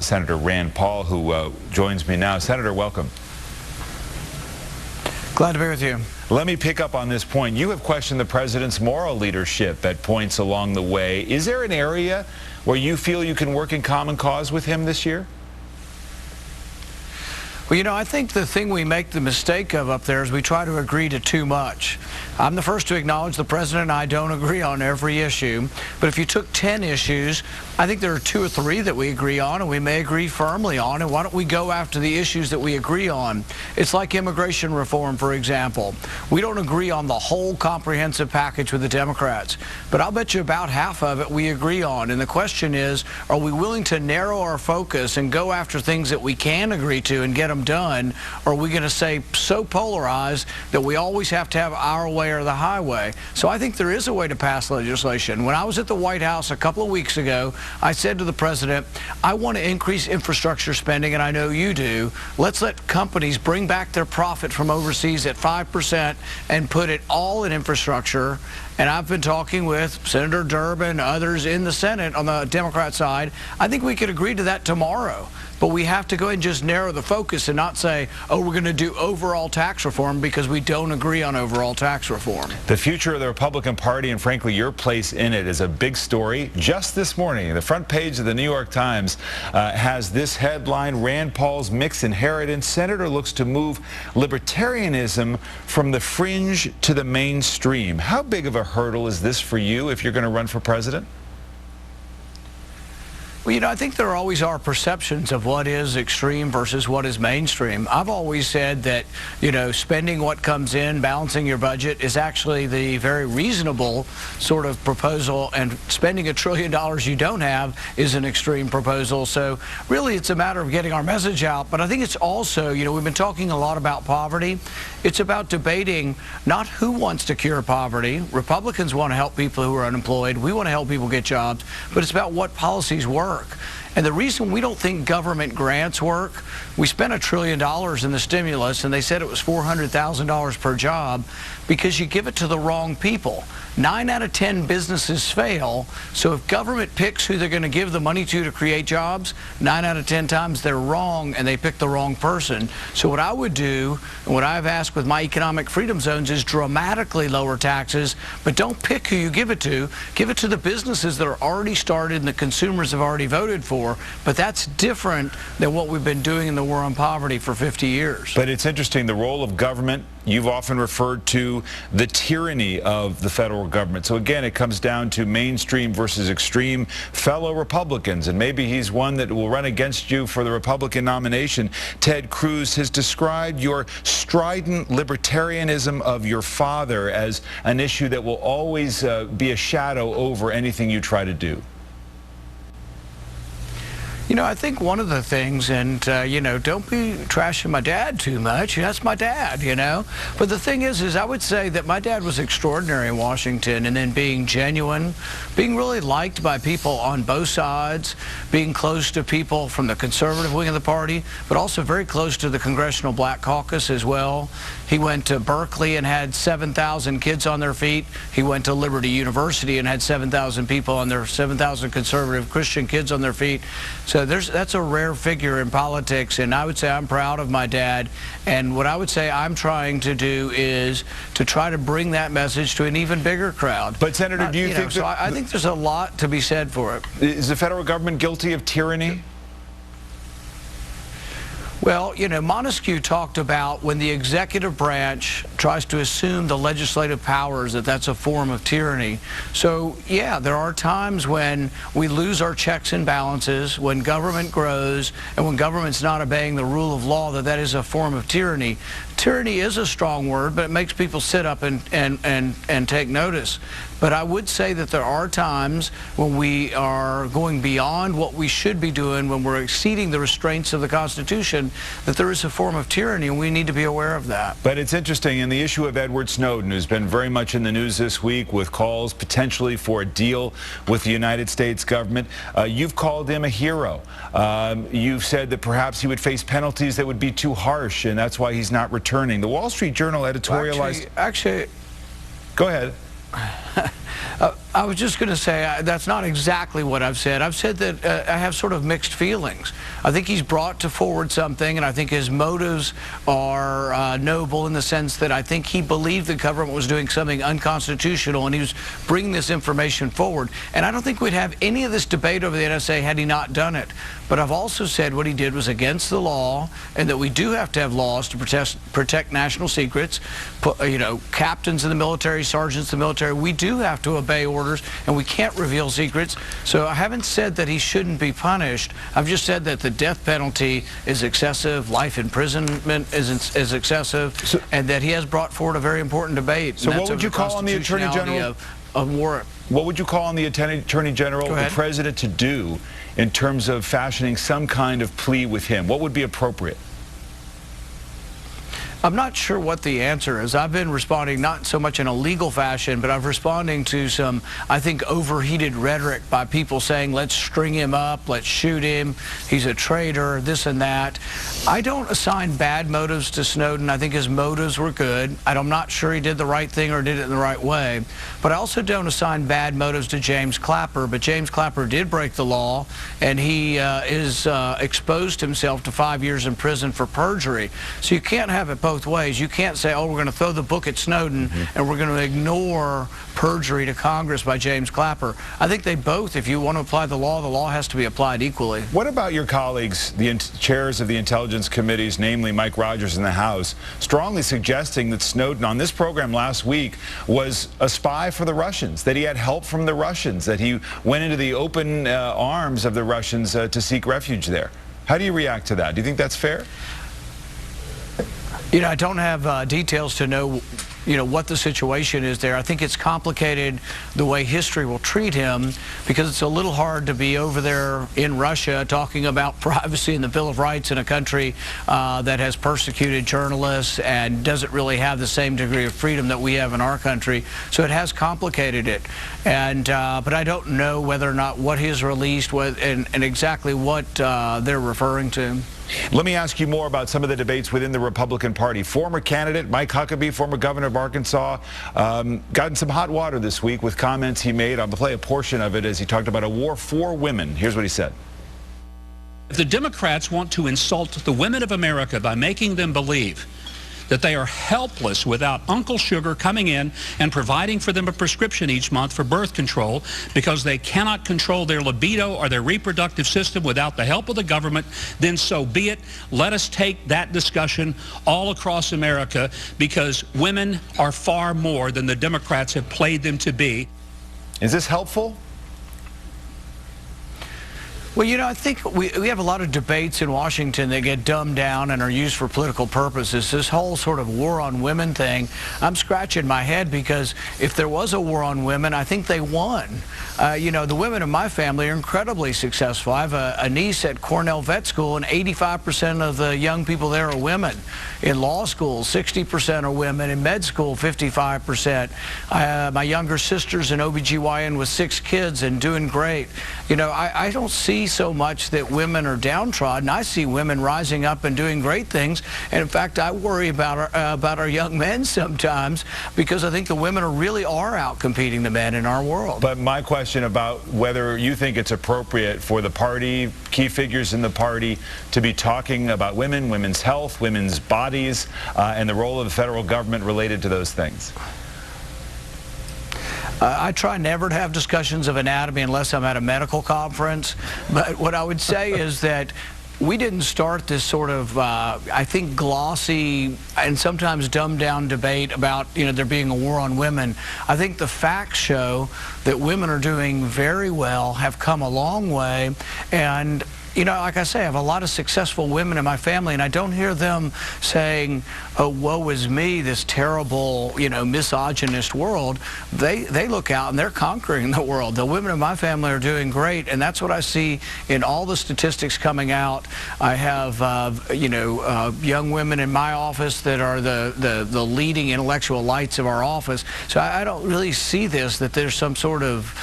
Senator Rand Paul, who joins me now. Senator, welcome. Glad to be with you. Let me pick up on this point. You have questioned the president's moral leadership at points along the way. Is there an area where you feel you can work in common cause with him this year? Well, you know, I think the thing we make the mistake of up there is we try to agree to too much. I'm the first to acknowledge the president and I don't agree on every issue, but if you took 10 issues, I think there are 2 or 3 that we agree on and we may agree firmly on, and why don't we go after the issues that we agree on? It's like immigration reform, for example. We don't agree on the whole comprehensive package with the Democrats, but I'll bet you about half of it we agree on, and the question is, are we willing to narrow our focus and go after things that we can agree to and get them done, or are we going to say so polarized that we always have to have our way or the highway? So I think there is a way to pass legislation. When I was at the White House a couple of weeks ago, I said to the president, I want to increase infrastructure spending, and I know you do. Let's let companies bring back their profit from overseas at 5% and put it all in infrastructure. And I've been talking with Senator Durbin and others in the Senate on the Democrat side. I think we could agree to that tomorrow. But we have to go ahead and just narrow the focus and not say, oh, we're going to do overall tax reform, because we don't agree on overall tax reform. The future of the Republican Party, and frankly your place in it, is a big story. Just this morning, the front page of the New York Times has this headline: Rand Paul's mixed inheritance. Senator looks to move libertarianism from the fringe to the mainstream. How big of a hurdle is this for you if you're going to run for president? Well, you know, I think there always are perceptions of what is extreme versus what is mainstream. I've always said that, you know, spending what comes in, balancing your budget, is actually the very reasonable sort of proposal, and spending $1 trillion you don't have is an extreme proposal. So really it's a matter of getting our message out. But I think it's also, you know, we've been talking a lot about poverty. It's about debating not who wants to cure poverty. Republicans want to help people who are unemployed. We want to help people get jobs. But it's about what policies work. And the reason we don't think government grants work, we spent $1 trillion in the stimulus, and they said it was $400,000 per job, because you give it to the wrong people. 9 out of 10 businesses fail, so if government picks who they're going to give the money to create jobs, 9 out of 10 times they're wrong and they pick the wrong person. So what I would do, and what I've asked with my economic freedom zones, is dramatically lower taxes, but don't pick who you give it to. Give it to the businesses that are already started and the consumers have already voted for. But that's different than what we've been doing in the war on poverty for 50 years. But it's interesting, the role of government. You've often referred to the tyranny of the federal government. So again, it comes down to mainstream versus extreme. Fellow Republicans, and maybe he's one that will run against you for the Republican nomination, Ted Cruz, has described your strident libertarianism of your father as an issue that will always be a shadow over anything you try to do. You know, I think one of the things, and, you know, don't be trashing my dad too much. That's my dad, you know. But the thing is I would say that my dad was extraordinary in Washington, and then being genuine, being really liked by people on both sides, being close to people from the conservative wing of the party, but also very close to the Congressional Black Caucus as well. He went to Berkeley and had 7,000 kids on their feet. He went to Liberty University and had 7,000 people on their 7,000 conservative Christian kids on their feet. So that's a rare figure in politics, and I would say I'm proud of my dad. And what I would say I'm trying to do is to try to bring that message to an even bigger crowd. But Senator, do you think so I think there's a lot to be said for it. Is the federal government guilty of tyranny? Well, you know, Montesquieu talked about when the executive branch tries to assume the legislative powers, that's a form of tyranny. So, yeah, there are times when we lose our checks and balances, when government grows, and when government's not obeying the rule of law, that is a form of tyranny. Tyranny is a strong word, but it makes people sit up and take notice. But I would say that there are times when we are going beyond what we should be doing, when we're exceeding the restraints of the Constitution, that there is a form of tyranny, and we need to be aware of that. But it's interesting, in the issue of Edward Snowden, who's been very much in the news this week with calls potentially for a deal with the United States government, you've called him a hero. You've said that perhaps he would face penalties that would be too harsh, and that's why he's not returning. The Wall Street Journal editorialized... Actually, go ahead. I was just going to say that's not exactly what I've said. I've said that I have sort of mixed feelings. I think he's brought forward something, and I think his motives are noble in the sense that I think he believed the government was doing something unconstitutional, and he was bringing this information forward. And I don't think we'd have any of this debate over the NSA had he not done it. But I've also said what he did was against the law, and that we do have to have laws to protect national secrets. You know, captains in the military, sergeants in the military, we do have to obey orders, and we can't reveal secrets. So I haven't said that he shouldn't be punished. I've just said that the death penalty is excessive, life imprisonment is excessive, and that he has brought forward a very important debate. So what would you call on the Attorney General? Of warrant. What would you call on the Attorney General, the President, to do in terms of fashioning some kind of plea with him? What would be appropriate? I'm not sure what the answer is. I've been responding not so much in a legal fashion, but I'm responding to some, I think, overheated rhetoric by people saying, let's string him up, let's shoot him, he's a traitor, this and that. I don't assign bad motives to Snowden. I think his motives were good. I'm not sure he did the right thing or did it in the right way. But I also don't assign bad motives to James Clapper. But James Clapper did break the law, and he exposed himself to 5 years in prison for perjury. So you can't have it both ways. You can't say, oh, we're going to throw the book at Snowden and we're going to ignore perjury to Congress by James Clapper. I think they both, if you want to apply the law has to be applied equally. What about your colleagues, the chairs of the intelligence committees, namely Mike Rogers in the House, strongly suggesting that Snowden on this program last week was a spy for the Russians, that he had help from the Russians, that he went into the open arms of the Russians to seek refuge there? How do you react to that? Do you think that's fair? You know, I don't have details to know, you know, what the situation is there. I think it's complicated the way history will treat him, because it's a little hard to be over there in Russia talking about privacy and the Bill of Rights in a country that has persecuted journalists and doesn't really have the same degree of freedom that we have in our country. So it has complicated it. And but I don't know whether or not what he's released and exactly what they're referring to. Let me ask you more about some of the debates within the Republican Party. Former candidate Mike Huckabee, former governor of Arkansas, got in some hot water this week with comments he made. I'll play a portion of it as he talked about a war for women. Here's what he said. If the Democrats want to insult the women of America by making them believe that they are helpless without Uncle Sugar coming in and providing for them a prescription each month for birth control because they cannot control their libido or their reproductive system without the help of the government, then so be it. Let us take that discussion all across America, because women are far more than the Democrats have played them to be. Is this helpful? Well, you know, I think we have a lot of debates in Washington that get dumbed down and are used for political purposes. This whole sort of war on women thing, I'm scratching my head, because if there was a war on women, I think they won. You know, the women in my family are incredibly successful. I have a niece at Cornell Vet School, and 85% of the young people there are women. In law school, 60% are women. In med school, 55%. My younger sister's an OBGYN with 6 kids and doing great. You know, I don't see so much that women are downtrodden. I see women rising up and doing great things. And in fact, I worry about our young men sometimes, because I think the women really are out competing the men in our world. But my question about whether you think it's appropriate for the party, key figures in the party, to be talking about women, women's health, women's bodies, and the role of the federal government related to those things. I try never to have discussions of anatomy unless I'm at a medical conference. But what I would say is that we didn't start this sort of, I think, glossy and sometimes dumbed down debate about, you know, there being a war on women. I think the facts show that women are doing very well, have come a long way, and you know, like I say, I have a lot of successful women in my family, and I don't hear them saying, oh, woe is me, this terrible, you know, misogynist world. They look out and they're conquering the world. The women in my family are doing great, and that's what I see in all the statistics coming out. I have, you know, young women in my office that are the leading intellectual lights of our office. So I don't really see this, that there's some sort of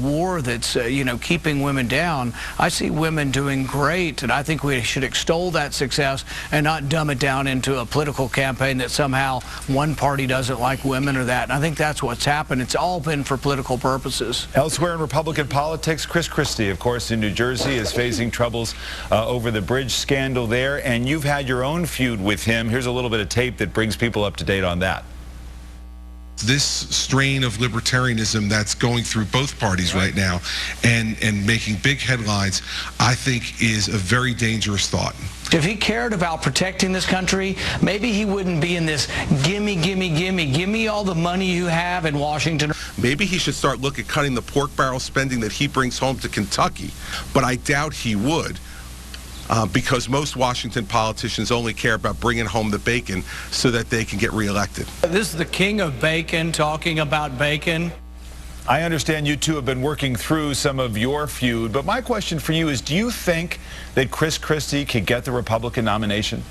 war that's, you know, keeping women down. I see women doing doing great, and I think we should extol that success and not dumb it down into a political campaign that somehow one party doesn't like women or that. And I think that's what's happened. It's all been for political purposes. Elsewhere in Republican politics, Christie, of course, in New Jersey, is facing troubles over the bridge scandal there, and you've had your own feud with him. Here's a little bit of tape that brings people up to date on that. This strain of libertarianism that's going through both parties right now and making big headlines, I think is a very dangerous thought. If he cared about protecting this country, maybe he wouldn't be in this gimme, gimme, gimme, give me all the money you have in Washington. Maybe he should start looking at cutting the pork barrel spending that he brings home to Kentucky, but I doubt he would. Because most Washington politicians only care about bringing home the bacon so that they can get reelected. This is the king of bacon talking about bacon. I understand you two have been working through some of your feud, but my question for you is, do you think that Christie could get the Republican nomination?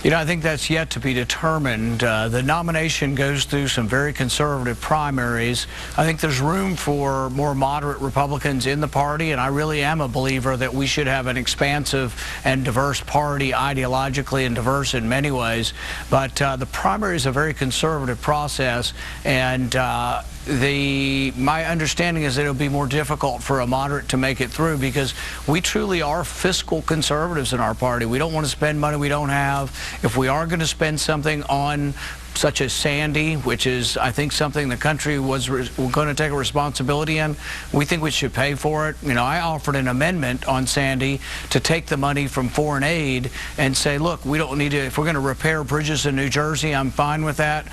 You know, I think that's yet to be determined. The nomination goes through some very conservative primaries. I think there's room for more moderate Republicans in the party, and I really am a believer that we should have an expansive and diverse party ideologically and diverse in many ways. But the primary is a very conservative process, and my understanding is that it'll be more difficult for a moderate to make it through because we truly are fiscal conservatives in our party. We don't want to spend money we don't have. If we are going to spend something on such as Sandy, which is, I think, something the country was going to take a responsibility in, we think we should pay for it. You know, I offered an amendment on Sandy to take the money from foreign aid and say, look, we don't need to, if we're going to repair bridges in New Jersey, I'm fine with that.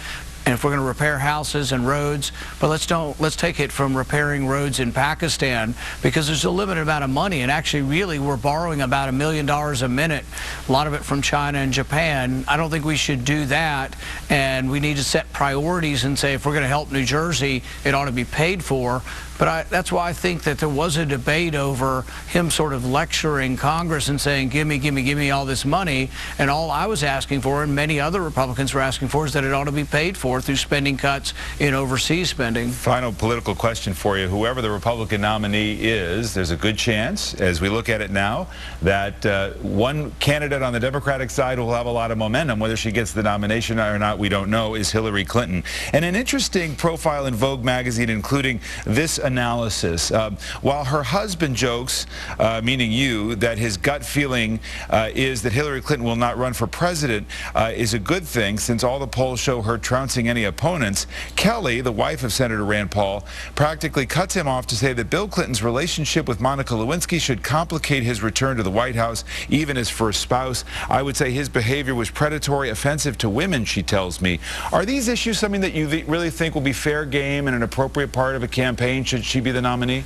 And if we're going to repair houses and roads, but let's take it from repairing roads in Pakistan, because there's a limited amount of money, and actually really we're borrowing about $1 million a minute, a lot of it from China and Japan. I don't think we should do that, and we need to set priorities and say if we're going to help New Jersey, it ought to be paid for. But that's why I think that there was a debate over him sort of lecturing Congress and saying, give me all this money. And all I was asking for, and many other Republicans were asking for, is that it ought to be paid for through spending cuts in overseas spending. Final political question for you. Whoever the Republican nominee is, there's a good chance, as we look at it now, that one candidate on the Democratic side will have a lot of momentum. Whether she gets the nomination or not, we don't know, is Hillary Clinton. And an interesting profile in Vogue magazine, including this analysis. While her husband jokes, meaning you, that his gut feeling is that Hillary Clinton will not run for president is a good thing, since all the polls show her trouncing any opponents, Kelly, the wife of Senator Rand Paul, practically cuts him off to say that Bill Clinton's relationship with Monica Lewinsky should complicate his return to the White House, even his first spouse. I would say his behavior was predatory, offensive to women, she tells me. Are these issues something that you really think will be fair game and an appropriate part of a campaign? Should she be the nominee?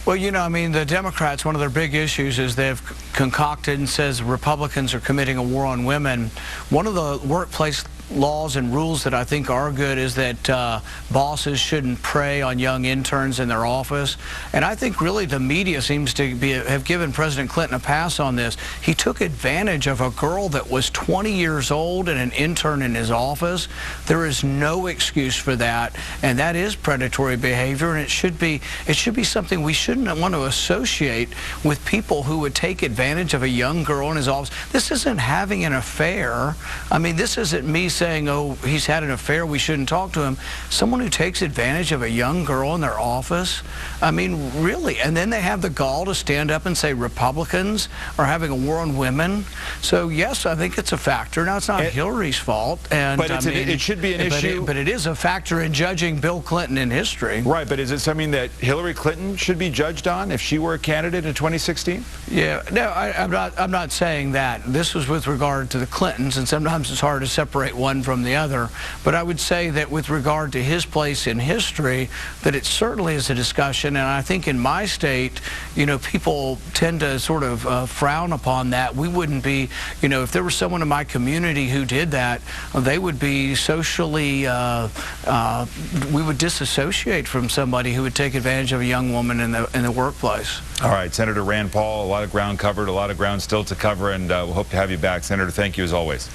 Well, you know, I mean, the Democrats, one of their big issues is they've concocted and says Republicans are committing a war on women. One of the workplace laws and rules that I think are good is that bosses shouldn't prey on young interns in their office. And I think really the media seems to have given President Clinton a pass on this. He took advantage of a girl that was 20 years old and an intern in his office. There is no excuse for that, and that is predatory behavior, and it should be something we shouldn't want to associate with people who would take advantage of a young girl in his office. This isn't having an affair. I mean, this isn't me saying, oh, he's had an affair, we shouldn't talk to him. Someone who takes advantage of a young girl in their office, I mean, really. And then they have the gall to stand up and say Republicans are having a war on women. So, yes, I think it's a factor. Now, it's not Hillary's fault. And but it should be an issue. But it is a factor in judging Bill Clinton in history. Right, but is it something that Hillary Clinton should be judged on if she were a candidate in 2016? Yeah, no, I'm not saying that. This was with regard to the Clintons, and sometimes it's hard to separate one from the other. But I would say that with regard to his place in history, that it certainly is a discussion. And I think in my state, you know, people tend to sort of frown upon that. We wouldn't be, you know, if there was someone in my community who did that, they would be socially, we would disassociate from somebody who would take advantage of a young woman in the workplace. All right, Senator Rand Paul, a lot of ground covered, a lot of ground still to cover, and we'll hope to have you back. Senator, thank you as always.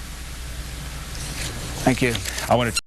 Thank you. I want to